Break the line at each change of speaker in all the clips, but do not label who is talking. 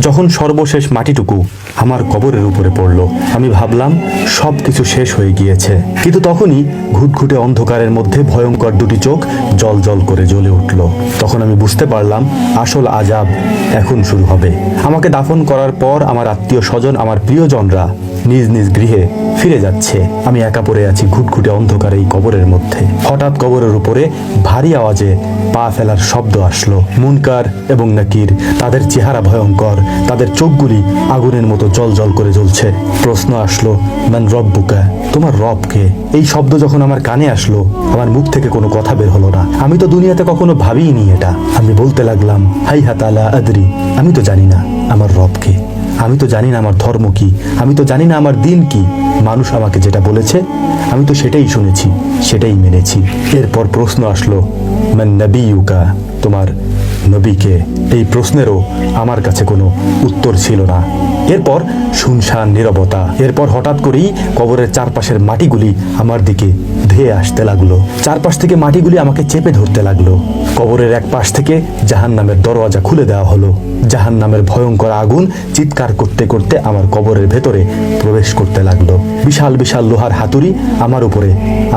যখন সর্বশেষ মাটিটুকু আমার কবরের উপরে পড়ল, আমি ভাবলাম সব কিছু শেষ হয়ে গিয়েছে। কিন্তু তখনই ঘুটঘুটে অন্ধকারের মধ্যে ভয়ঙ্কর দুটি চোখ জল জল করে জ্বলে উঠল। তখন আমি বুঝতে পারলাম আসল আযাব এখন শুরু হবে। আমাকে দাফন করার পর আমার আত্মীয় স্বজন, আমার প্রিয়জনরা নিজ নিজ গৃহে ফিরে যাচ্ছে। আমি একা পড়ে আছি ঘুটঘুটে অন্ধকার এই কবরের মধ্যে। হঠাৎ কবরের উপরে ভারী আওয়াজে পা ফেলার শব্দ আসলো। মুনকার এবং নাকির, তাদের চেহারা ভয়ঙ্কর, তাদের চোখগুলি আগুনের মতো জল জল করে জ্বলছে। প্রশ্ন আসলো, মান রব্বুকা, তোমার রব কে? এই শব্দ যখন আমার কানে আসলো, আমার মুখ থেকে কোনো কথা বের হলো না। আমি তো দুনিয়াতে কখনো ভাবিনি এটা। আমি বলতে লাগলাম, হাই হাতালা আদরি, আমি তো জানি না আমার রব কে, আমি তো জানি না আমার ধর্ম কি, আমি তো জানি না আমার দিন কি। মানুষ আমাকে যেটা বলেছে আমি তো সেটাই শুনেছি, সেটাই মেনেছি। এরপর প্রশ্ন আসলো, মান নবিয়ুকা, তোমার নবীকে? এই প্রশ্নেরও আমার কাছে কোনো উত্তর ছিল না। এরপর শুনশান নীরবতা। এরপর হঠাৎ করেই কবরের চারপাশের মাটিগুলি আমার দিকে ধেয়ে আসতে লাগলো। চারপাশ থেকে মাটিগুলি আমাকে চেপে ধরতে লাগলো। কবরের এক পাশ থেকে জাহান্নামের দরওয়াজা খুলে দেওয়া হলো। জাহান্নামের ভয়ঙ্কর আগুন চিৎকার করতে করতে আমার কবরের ভেতরে প্রবেশ করতে লাগলো। বিশাল বিশাল লোহার হাতুড়ি আমার উপরে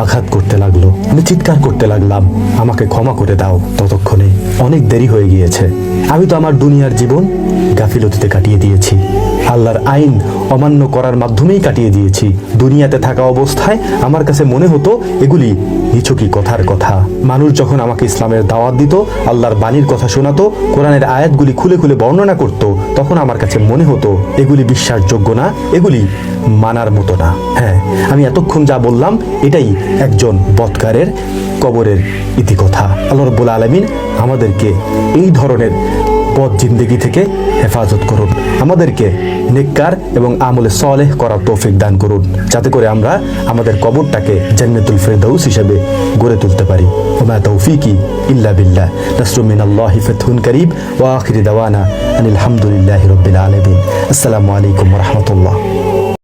আঘাত করতে লাগলো। আমি চিৎকার করতে লাগলাম, আমাকে ক্ষমা করে দাও। ততক্ষণে অনেক দেরি হয়ে গিয়েছে। আমি তো আমার দুনিয়ার জীবন গাফিলতিতে কাটিয়ে দিয়েছি, আল্লাহর আইন অমান্য করার মাধ্যমেই কাটিয়ে দিয়েছি। দুনিয়াতে থাকা অবস্থায় আমার কাছে মনে হতো এগুলি নিছকই কথার কথা। মানুষ যখন আমাকে ইসলামের দাওয়াত দিত, আল্লাহর বাণীর কথা শোনাতো, কোরআনের আয়াতগুলি খুলে খুলে বর্ণনা করত, তখন আমার কাছে মনে হতো এগুলি বিশ্বাসযোগ্য না, এগুলি মানার মতো না। হ্যাঁ, আমি এতক্ষণ যা বললাম এটাই একজন বৎকারের কবরের ইতিকথা। আল্লাহ রাব্বুল আলামিন আমাদেরকে এই ধরনের পথ জিন্দেগি থেকে হেফাজত করুন, আমাদেরকে নেককার এবং আমলে সালেহ করার তৌফিক দান করুন, যাতে করে আমরা আমাদের কবরটাকে জান্নাতুল ফেরদাউস হিসেবে গড়ে তুলতে পারি। ওয়া মা তৌফিকি ইল্লা বিল্লাহ। নাসরুম মিনাল্লাহি ফাতহুন কারীব ওয়া আখিরু দাওয়ানা আনিল হামদুলিল্লাহি রাব্বিল আলামিন। আসসালামু আলাইকুম ওয়া রাহমাতুল্লাহ।